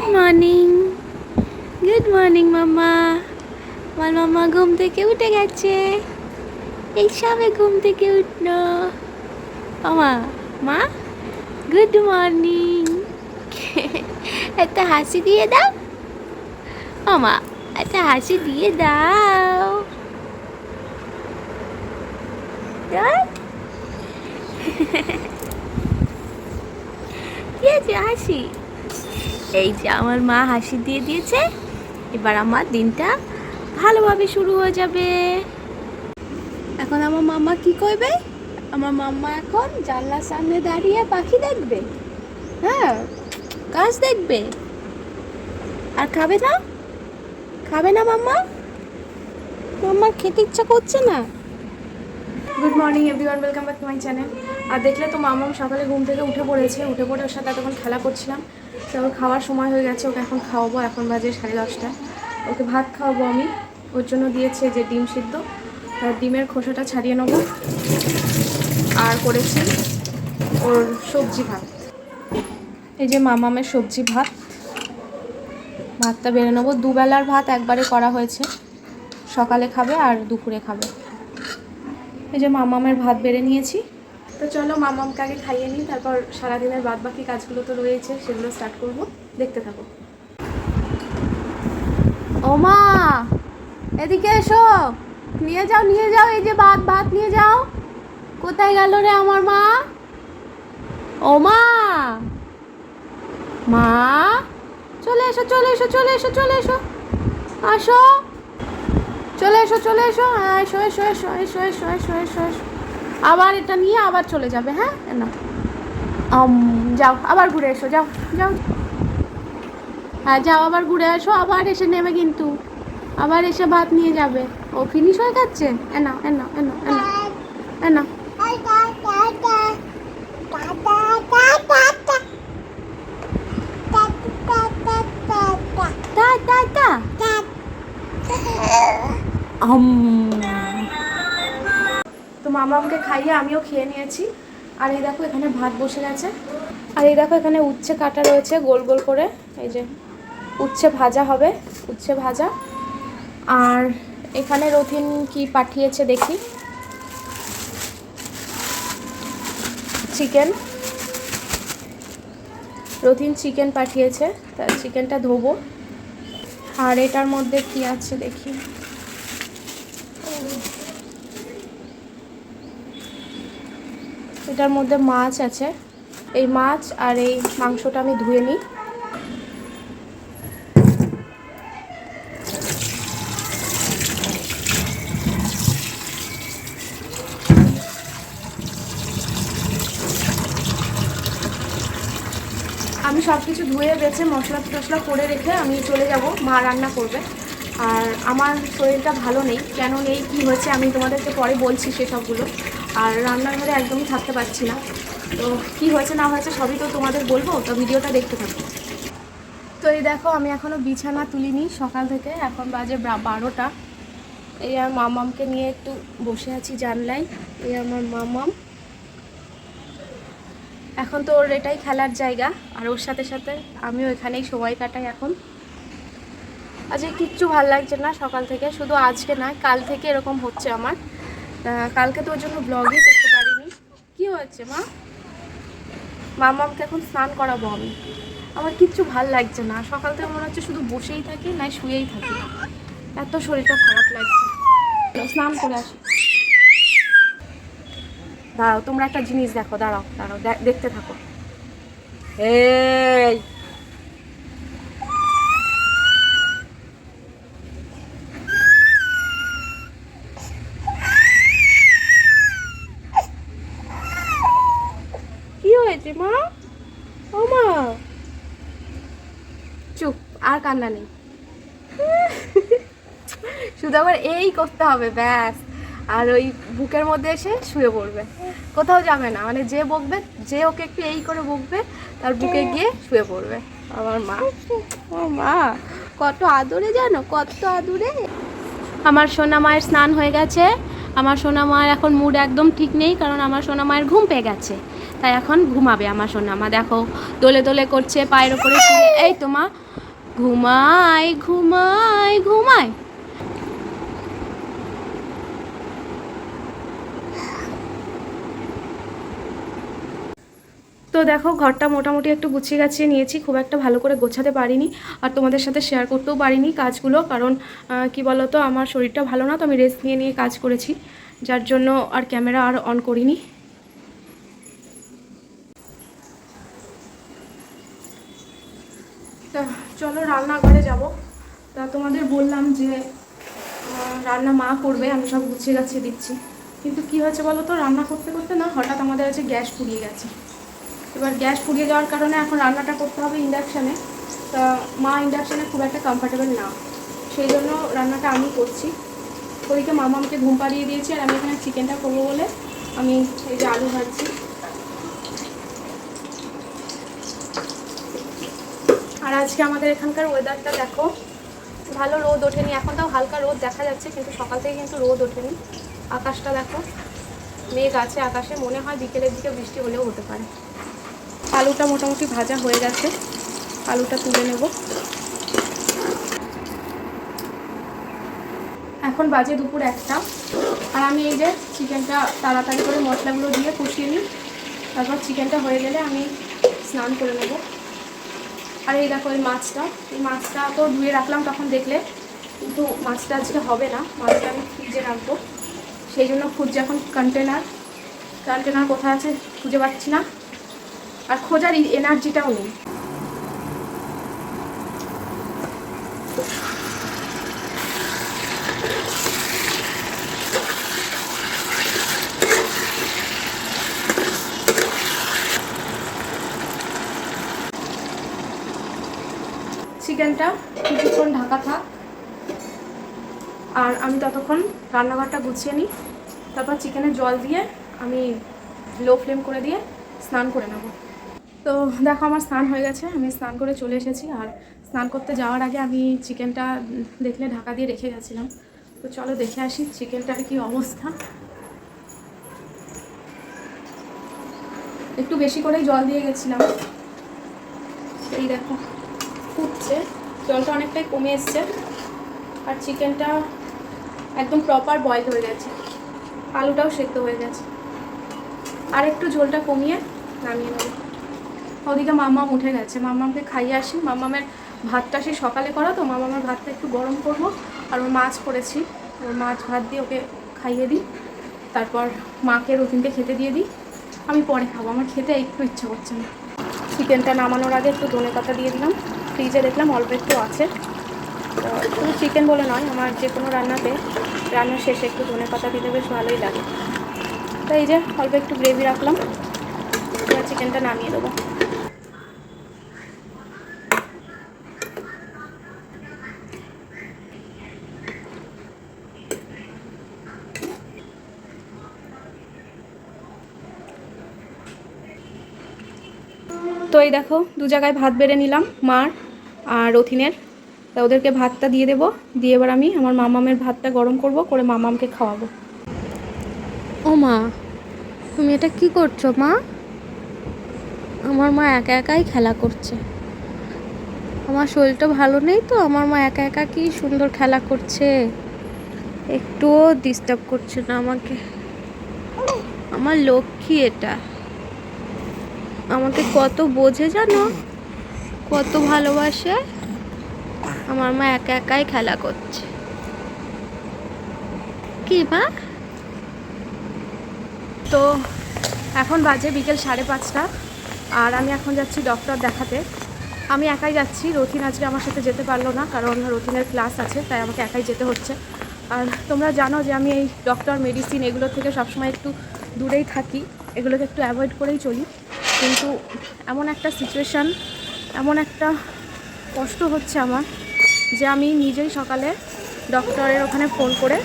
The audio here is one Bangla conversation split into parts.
গুড মর্নিং, গুড মর্নিং মাম্মা। আমার মাম্মা ঘুম থেকে উঠে গেছে, এই সবে ঘুম থেকে উঠলো। মামা, মা গুড মর্নিং। একটা হাসি দিয়ে দাও মামা, একটা হাসি দিয়ে দাও। দিয়েছে হাসি। এই যে আমার মা হাসি দিয়ে দিয়েছে, এবার আমার দিনটা ভালোভাবে শুরু হয়ে যাবে। এখন আমার মাম্মা কি করবে? আমার মাম্মা এখন জানলার সামনে দাঁড়িয়ে পাখি দেখবে, হ্যাঁ গাছ দেখবে। আর খাবে না? খাবে না মাম্মা? মাম্মার খেতে ইচ্ছা করছে না। Good morning everyone, welcome back to my channel. আর দেখলে তো মামাম সকালে ঘুম থেকে উঠে পড়েছে, উঠে পড়ে ওর সাথে এতক্ষণ খেলা করছিলাম। তো ওর খাওয়ার সময় হয়ে গেছে, ওকে এখন খাওয়াবো। এখন বাজে 10:30। ওকে ভাত খাওয়াবো আমি। ওর জন্য দিয়েছে যে ডিম সিদ্ধ, আর ডিমের খোসাটা ছাড়িয়ে নেবো। আর করেছি ওর সবজি ভাত, এই যে মামামের সবজি ভাত। ভাতটা বেড়ে নেবো। দুবেলার ভাত একবারে করা হয়েছে, সকালে খাবে আর দুপুরে খাবে। এই যে মামামের ভাত বেড়ে নিয়েছি। তো চলো মামামকে আগে খাইয়ে নিই, তারপর সারাদিনের বাদ বাকি কাজগুলো তো রয়েছে, সেগুলো স্টার্ট করব। দেখতে থাকো। ও মা, এদিকে এসো, নিয়ে যাও নিয়ে যাও, এই যে ভাত ভাত নিয়ে যাও। কোথায় গেল রে আমার মা? ও মা, মা চলে এসো চলে এসো চলে এসো চলে এসো, আসো চলে এসো চলে এসো, এসো এসো এসো এসো এসো এসো এসো এসো। আবার এটা নিয়ে আবার চলে যাবে, হ্যাঁ না যাও আবার ঘুরে এসো, যাও যাও, হ্যাঁ যাও আবার ঘুরে এসো, আবার এসে নেবে কিন্তু, আবার এসে ভাত নিয়ে যাবে। ও ফিনিশ হয়ে যাচ্ছে। এনা এনা এনা এনা এনা, তো মামামকে খাইয়ে আমিও খেয়ে নিয়েছি। আর এই দেখো এখানে ভাত বসে গেছে। আর এই দেখো এখানে উচ্ছে কাটা রয়েছে গোল গোল করে, এই যে উচ্ছে ভাজা হবে, উচ্ছে ভাজা। আর এখানে রথিন কি পাঠিয়েছে দেখি, চিকেন। রথিন চিকেন পাঠিয়েছে, তা চিকেনটা ধোবো। আর এটার মধ্যে কি আছে দেখি, এটার মধ্যে মাছ আছে। এই মাছ আর এই মাংসটা আমি ধুয়ে নিই। আমি সব কিছু ধুয়ে বেছে মশলা টশলা করে রেখে আমি চলে যাব, মা রান্না করবে। আর আমার শরীরটা ভালো নেই, কেন নেই কী হয়েছে আমি তোমাদেরকে পরে বলছি সেসবগুলো। আর রান্নাঘরে একদমই থাকতে পারছি না, তো কী হয়েছে না হয়েছে সবই তো তোমাদের বলবো, তো ভিডিওটা দেখতে থাকো। তো এই দেখো আমি এখনও বিছানা তুলিনি সকাল থেকে, এখন বাজে 12টা। এই আর মামামকে নিয়ে একটু বসে আছি জানলায়। এই আমার মামাম, এখন তো ওর এটাই খেলার জায়গা, আর ওর সাথে সাথে আমিও এখানেই সময় কাটাই এখন। আজকে কিচ্ছু ভাল লাগছে না সকাল থেকে, শুধু আজকে না কাল থেকে এরকম হচ্ছে আমার। কালকে তো ওর জন্য ব্লগই করতে পারিনি। কি হয়েছে মা? মামামকে এখন স্নান করাবো আমি। আমার কিচ্ছু ভাল লাগছে না, সকাল থেকে মনে হচ্ছে শুধু বসেই থাকি না শুয়েই থাকি, এত শরীরটা খারাপ লাগছে। স্নান করে আসি। দাঁড়াও, তোমরা একটা জিনিস দেখো, দাঁড়াও দাঁড়াও দেখতে থাকো। এই কি হয়েছে মা? ও মা চুপ, আর কান্না নেই। শুধু আবার এই করতে হবে ব্যাস, আর ওই বুকের মধ্যে এসে শুয়ে পড়বে, কোথাও যাবে না। মানে যে বকবে, যে ওকে একটু এই করে বকবে, তার বুকে গিয়ে শুয়ে পড়বে। আমার মা, ও মা কত আদরে জানো, কত আদরে। আমার সোনা মায়ের স্নান হয়ে গেছে। আমার সোনা মায়ের এখন মুড একদম ঠিক নেই, কারণ আমার সোনা মায়ের ঘুম পেয়ে গেছে। তাই এখন ঘুমাবে আমার সোনা। মা দেখো দোলে দোলে করছে পায়ের ওপরে শুয়ে। এই তো মা ঘুমায় ঘুমায় ঘুমায়। তো দেখো ঘরটা মোটামুটি একটু গুছিয়ে গাছিয়ে নিয়েছি, খুব একটা ভালো করে গোছাতে পারিনি আর তোমাদের সাথে শেয়ার করতেও পারিনি কাজগুলো, কারণ কি বলো তো আমার শরীরটা ভালো না, তো আমি রেস্ট নিয়ে নিয়ে কাজ করেছি, যার জন্য আর ক্যামেরা আর অন করিনি। তা চলো রান্নাঘরে যাব। তা তোমাদের বললাম যে রান্না মা করবে, আমি সব গুছিয়ে গাছিয়ে দিচ্ছি, কিন্তু কি হয়েছে বলো তো, রান্না করতে করতে না হঠাৎ আমাদের কাছে গ্যাস পুড়িয়ে গেছে। এবার গ্যাস পুড়িয়ে যাওয়ার কারণে এখন রান্নাটা করতে হবে ইন্ডাকশানে। তা মা ইন্ডাকশানে খুব একটা কমফর্টেবল না, সেই জন্য রান্নাটা আমি করছি। ওইদিকে মামা আমাকে ঘুম পাড়িয়ে দিয়েছি, আর আমি এখানে চিকেনটা করবো বলে আমি এই যে আলু ভাজছি। আর আজকে আমাদের এখানকার ওয়েদারটা দেখো, ভালো রোদ ওঠেনি, এখন তাও হালকা রোদ দেখা যাচ্ছে, কিন্তু সকাল থেকে কিন্তু রোদ ওঠেনি। আকাশটা দেখো, মেঘ আছে আকাশে, মনে হয় বিকেলের দিকে বৃষ্টি হলেও হতে পারে। আলুটা মোটামুটি ভাজা হয়ে গেছে, আলুটা তুলে নেব। এখন বাজে দুপুর 1টা, আর আমি এই যে চিকেনটা তাড়াতাড়ি করে মশলাগুলো দিয়ে কষিয়ে নিই, তারপর চিকেনটা হয়ে গেলে আমি স্নান করে নেব। আর এই দেখো এই মাছটা তো ধুয়ে রাখলাম তখন দেখলে, কিন্তু মাছটা আজকে হবে না, মাছটা আমি ফ্রিজে রাখবো, সেই জন্য খুঁজছি এখন কন্টেনার কোথায় আছে খুঁজে পাচ্ছি না, আর খোঁজার এনার্জিটাও নেই। চিকেনটা কিছুক্ষণ ঢাকা থাক, আর আমি ততক্ষণ রান্নাঘরটা গুছিয়ে নিই, তারপর চিকেনে জল দিয়ে আমি লো ফ্লেম করে দিয়ে স্নান করে নেব। তো দেখো আমার স্নান হয়ে গেছে, আমি স্নান করে চলে এসেছি, আর স্নান করতে যাওয়ার আগে আমি চিকেনটা দেখলে ঢাকা দিয়ে রেখে গেছিলাম, তো চলো দেখে আসি চিকেনটার কি অবস্থা। একটু বেশি করেই জল দিয়ে গেছিলাম, এই দেখো ফুটছে, জলটা অনেকটাই কমে এসছে, আর চিকেনটা একদম প্রপার বয়েল হয়ে গেছে, আলুটাও সেদ্ধ হয়ে গেছে। আর একটু ঝোলটা কমিয়ে নামিয়ে নেব। ওদিকে মাম্মাম উঠে গেছে, মাম্মামকে খাইয়ে আসি। মাম্মামের ভাতটা সেই সকালে করা, তো মাম্মামের ভাতটা একটু গরম করব, আর ওর মাছ করেছি, ওর মাছ ভাত দিয়ে ওকে খাইয়ে দিই, তারপর মাকে রতিনকে খেতে দিয়ে দিই, আমি পরে খাবো, আমার খেতে একটু ইচ্ছা করছে না। চিকেনটা নামানোর আগে একটু ধনেপাতা দিয়ে দিলাম, ফ্রিজে দেখলাম অল্প একটু আছে, তো শুধু চিকেন বলে নয়, আমার যে কোনো রান্নার শেষে একটু ধনেপাতা দিলে বেশ ভালোই লাগে। তো এই যে অল্প একটু গ্রেভি রাখলাম, এবার চিকেনটা নামিয়ে দেবো। তো এই দেখো দু জায়গায় ভাত বেড়ে নিলাম, মার আর রথিনের, তা ওদেরকে ভাতটা দিয়ে দেবো, দিয়ে এবার আমি আমার মামামের ভাতটা গরম করব, করে মামামকে খাওয়াবো। ও মা, তুমি এটা কি করছো মা? আমার মা একা একাই খেলা করছে, আমার শরীরটা ভালো নেই তো, আমার মা একা একা কি সুন্দর খেলা করছে, একটুও ডিস্টার্ব করছে না আমাকে। আমার লক্ষ্মী এটা, আমাকে কত বোঝে জানো, কত ভালোবাসে। আমার মা একা একাই খেলা করছে, কি মা? তো এখন বাজে বিকেল 5:30, আর আমি এখন যাচ্ছি ডক্টর দেখাতে। আমি একাই যাচ্ছি, রথিন আজকে আমার সাথে যেতে পারলো না, কারণ রথিনের ক্লাস আছে, তাই আমাকে একাই যেতে হচ্ছে। আর তোমরা জানো যে আমি এই ডক্টর মেডিসিন এগুলো থেকে সবসময় একটু দূরেই থাকি, এগুলোকে একটু অ্যাভয়েড করেই চলি, কিন্তু এমন একটা সিচুয়েশান, এমন একটা কষ্ট হচ্ছে আমার, যে আমি নিজেই সকালে ডক্টরের ওখানে ফোন করে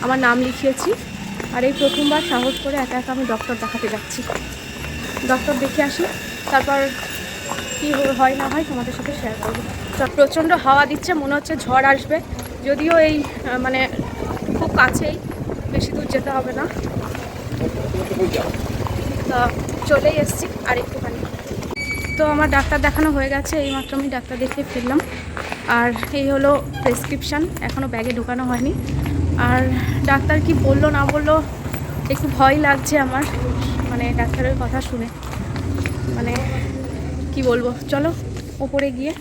আমার নাম লিখিয়েছি, আর এই প্রথমবার সাহস করে একা একা আমি ডক্টর দেখাতে যাচ্ছি। ডক্টর দেখে আসি, তারপর কী হয় না হয় তোমাদের সাথে শেয়ার করবো। প্রচণ্ড হাওয়া দিচ্ছে, মনে হচ্ছে ঝড় আসবে, যদিও এই মানে খুব কাছেই, বেশি দূর যেতে হবে না। তা চলেই এসেছি আর একটুখানি। তো আমার ডাক্তার দেখানো হয়ে গেছে, এইমাত্র আমি ডাক্তার দেখিয়ে ফেললাম। আর এই হলো প্রেসক্রিপশান, এখনও ব্যাগে ঢোকানো হয়নি। আর ডাক্তার কি বললো না বললো একটু ভয় লাগছে আমার, মানে ডাক্তারের কথা শুনে, মানে কি বলবো। চলো ওপরে গিয়ে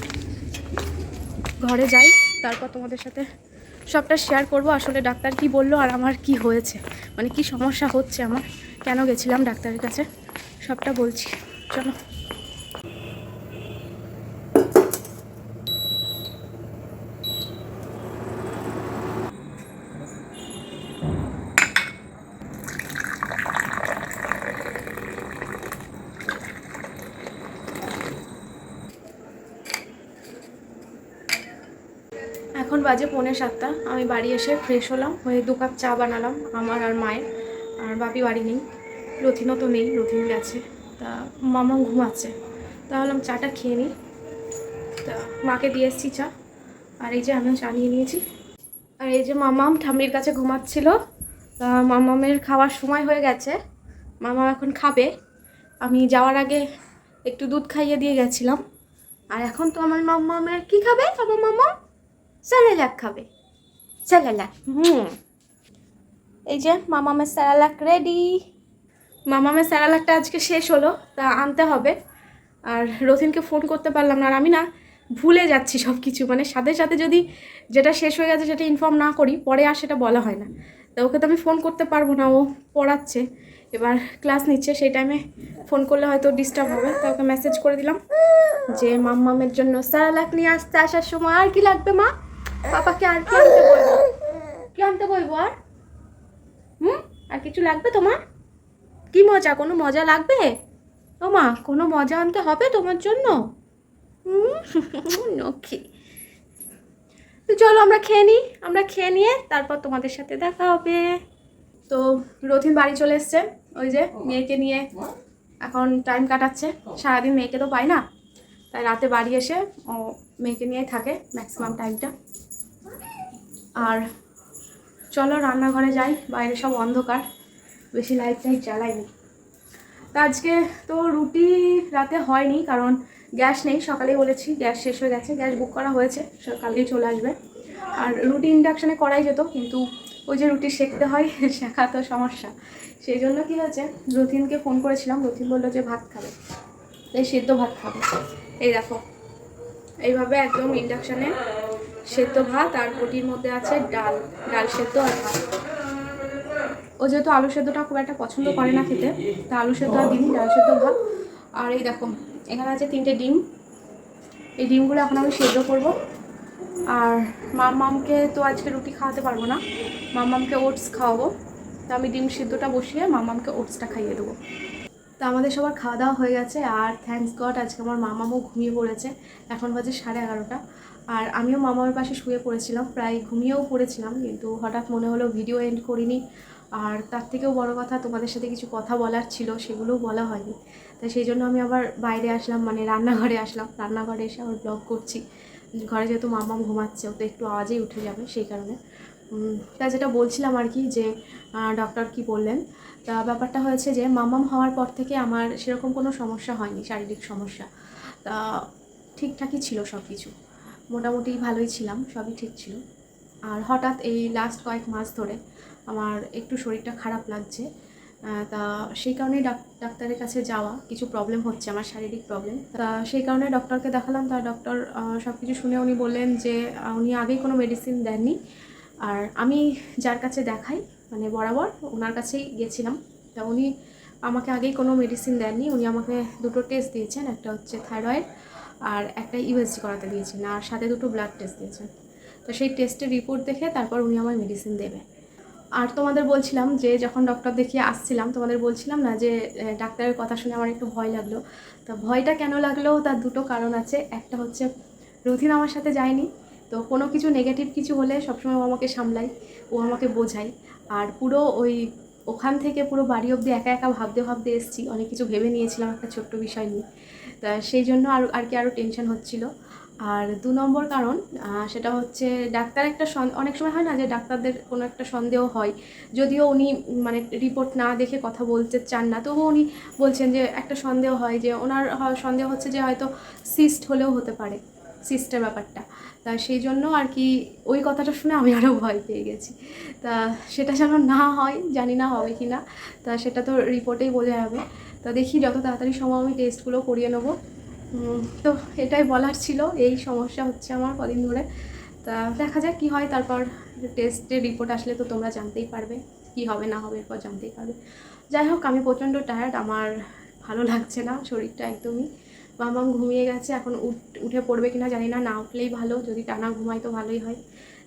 ঘরে যাই, তারপর তোমাদের সাথে সবটা শেয়ার করব। আসলে ডাক্তার কি বললো আর আমার কি হয়েছে, মানে কি সমস্যা হচ্ছে আমার, কেন গেছিলাম ডাক্তারের কাছে, সবটা বলছি। চলো। এখন বাজে 6:45। আমি বাড়ি এসে ফ্রেশ হলাম, হয়ে 2 কাপ চা বানালাম আমার আর মায়ের। আর বাপি বাড়ি নেই, রথিনও তো নেই, রথিন গেছে। তা মামা ঘুমাচ্ছে, তাহলে চাটা খেয়ে নিই। তা মাকে দিয়ে এসেছি চা, আর এই যে আমিও চা নিয়ে নিয়েছি। আর এই যে মামাম ঠাম্মির কাছে ঘুমাচ্ছিল। তা মামামের খাওয়ার সময় হয়ে গেছে, মামা এখন খাবে। আমি যাওয়ার আগে একটু দুধ খাইয়ে দিয়ে গেছিলাম। আর এখন তো আমার মামামের কি খাবে, আমার মামা স্যালাড খাবে, স্যালাড। এই যে মামামের স্যালাড রেডি। মামামের স্যালাডটা আজকে শেষ হলো, তা আনতে হবে। আর রথিনকে ফোন করতে পারলাম না, আর আমি না ভুলে যাচ্ছি সব কিছু, মানে সাথে সাথে যদি যেটা শেষ হয়ে গেছে সেটা ইনফর্ম না করি, পরে আর সেটা বলা হয় না। তা ওকে তো আমি ফোন করতে পারবো না, ও পড়াচ্ছে, এবার ক্লাস নিচ্ছে, সেই টাইমে ফোন করলে হয়তো ডিস্টার্ব হবে। তা ওকে মেসেজ করে দিলাম যে মাম্মামের জন্য স্যালাড নিয়ে আসতে আসার সময়। আর কি লাগবে মা, পাপাকে আর কি আনতে বলবো, কি আনতে বলবো আর? আর কিছু লাগবে তোমার? কি মজা, কোনো মজা লাগবে? ও মা, কোনো মজা আনতে হবে তোমার জন্য? নখি। তো চলো আমরা খেয়ে নিই, আমরা খেয়ে নিয়ে তারপর তোমাদের সাথে দেখা হবে। তো রথিন বাড়ি চলে এসছে, ওই যে মেয়েকে নিয়ে এখন টাইম কাটাচ্ছে। সারাদিন মেয়েকে তো পাই না, তাই রাতে বাড়ি এসে ও মেয়েকে নিয়েই থাকে ম্যাক্সিমাম টাইমটা। আর চলো রান্নাঘরে যাই, বাইরে সব অন্ধকার, বেশি লাইট টাইট জ্বালাইনি। তা আজকে তো রুটি রাতে হয়নি, কারণ গ্যাস নেই। সকালেই বলেছি গ্যাস শেষ হয়ে গেছে, গ্যাস বুক করা হয়েছে, কালকেই চলে আসবে। আর রুটি ইন্ডাকশানে করাই যেত, কিন্তু ওই যে রুটি সেঁকতে হয়, শেখা তো সমস্যা। সেই জন্য কী হয়েছে, রথিনকে ফোন করেছিলাম, রথিন বললো যে ভাত খাবে, তাই সেদ্ধ ভাত খাবে। এই দেখো এইভাবে একদম ইন্ডাকশানে সেদ্ধ ভাত, আর রুটির মধ্যে আছে ডাল, ডাল সেদ্ধ আর ভাত। ও যেহেতু আলু সেদ্ধটা খুব একটা পছন্দ করে না খেতে, তা আলু সেদ্ধ আর দিন, ডাল সেদ্ধ ভাত। আর এই দেখো এখানে আছে 3টে ডিম, এই ডিমগুলো এখন আমি সেদ্ধ করব। আর মামকে তো আজকে রুটি খাওয়াতে পারবো না, মামকে ওটস খাওয়াবো। তা আমি ডিম সিদ্ধটা বসিয়ে মামকে ওটসটা খাইয়ে দেবো। তা আমাদের সবার খাওয়া দাওয়া হয়ে গেছে, আর থ্যাঙ্কস গড আজকে আমার মামামও ঘুমিয়ে পড়েছে। এখন বাজে 11:30। আর আমিও মামার পাশে শুয়ে পড়েছিলাম, প্রায় ঘুমিয়েও পড়েছিলাম, কিন্তু হঠাৎ মনে হলো ভিডিও এন্ড করিনি। আর তার থেকেও বড় কথা, তোমাদের সাথে কিছু কথা বলার ছিল, সেগুলোও বলা হয়নি। তাই সেই জন্য আমি আবার বাইরে আসলাম, মানে রান্নাঘরে আসলাম। রান্নাঘরে এসে আবার ব্লগ করছি। ঘরে যেহেতু মামাম ঘুমাচ্ছে, ও তো একটু আওয়াজেই উঠে যাবে, সেই কারণে। তা যেটা বলছিলাম আর কি, যে ডক্টর কি বললেন। তা ব্যাপারটা হয়েছে যে মামাম হওয়ার পর থেকে আমার সেরকম কোনো সমস্যা হয়নি, শারীরিক সমস্যা। তা ঠিকঠাকই ছিল সব কিছু, মোটামুটি ভালোই ছিলাম, সবই ঠিক ছিল। আর হঠাৎ এই লাস্ট কয়েক মাস ধরে আমার একটু শরীরটা খারাপ লাগছে। তা সেই কারণেই ডাক্তারের কাছে যাওয়া, কিছু প্রবলেম হচ্ছে আমার, শারীরিক প্রবলেম। তা সেই কারণে ডক্টরকে দেখালাম। তা ডক্টর সব কিছু শুনে উনি বললেন যে উনি আগেই কোনো মেডিসিন দেননি। আর আমি যার কাছে দেখাই, মানে বরাবর ওনার কাছেই গেছিলাম। তা উনি আমাকে আগেই কোনো মেডিসিন দেননি, উনি আমাকে 2টো টেস্ট দিয়েছেন, একটা হচ্ছে থাইরয়েড আর একটা ইউএসজি করাতে দিয়েছেন, আর সাথে 2টো ব্লাড টেস্ট দিয়েছেন। তো সেই টেস্টের রিপোর্ট দেখে তারপর উনি আমার মেডিসিন দেবে। আর তোমাদের বলছিলাম যে যখন ডক্টর দেখিয়ে আসছিলাম, তোমাদের বলছিলাম না যে ডাক্তারের কথা শুনে আমার একটু ভয় লাগলো। তা ভয়টা কেন লাগলো, তার 2টো কারণ আছে। একটা হচ্ছে রথিন আমার সাথে যায়নি, তো কোনো কিছু নেগেটিভ কিছু হলে সবসময় ও আমাকে সামলায়, ও আমাকে বোঝায়। আর পুরো ওখান থেকে পুরো বাড়ি অবধি একা একা ভাবতে ভাবতে এসেছি, অনেক কিছু ভেবে নিয়েছিলাম একটা ছোট্ট বিষয় নিয়ে। তা সেই জন্য আরও টেনশন হচ্ছিল। আর 2 নম্বর কারণ সেটা হচ্ছে ডাক্তার একটা অনেক সময় হয় না যে ডাক্তারদের কোনো একটা সন্দেহ হয়, যদিও উনি মানে রিপোর্ট না দেখে কথা বলতে চান না, তবুও উনি বলছেন যে একটা সন্দেহ হয় যে ওনার সন্দেহ হচ্ছে যে হয়তো সিস্ট হলেও হতে পারে, সিস্টের ব্যাপারটা। তা সেই জন্য আর কি ওই কথাটা শুনে আমি আরও ভয় পেয়ে গেছি। তা সেটা যেন না হয়, জানি না হবে কি না, তা সেটা তো রিপোর্টেই বোঝা যাবে। তা দেখি যত তাড়াতাড়ি সম্ভব আমি টেস্টগুলো করিয়ে নেবো। তো এটাই বলার ছিল, এই সমস্যা হচ্ছে আমার কদিন ধরে। তা দেখা যাক কী হয়, তারপর টেস্টের রিপোর্ট আসলে তো তোমরা জানতেই পারবে, কি হবে না হবে এরপর জানতেই পারবে। যাই হোক, আমি প্রচণ্ড টায়ার্ড, আমার ভালো লাগছে না শরীরটা একদমই। মামাম ঘুমিয়ে গেছে, এখন উঠে পড়বে কিনা জানি না, না উঠলেই ভালো, যদি টানা ঘুমাই তো ভালোই হয়।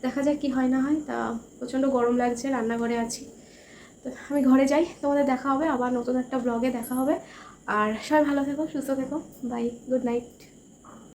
দেখা যাক কি হয় না হয়। তা প্রচণ্ড গরম লাগছে, রান্নাঘরে আছি। তো আমি ঘরে যাই, তোমাদের দেখা হবে আবার নতুন একটা ব্লগে দেখা হবে। আর সবাই ভালো থেকো, সুস্থ থেকো, বাই, গুড নাইট।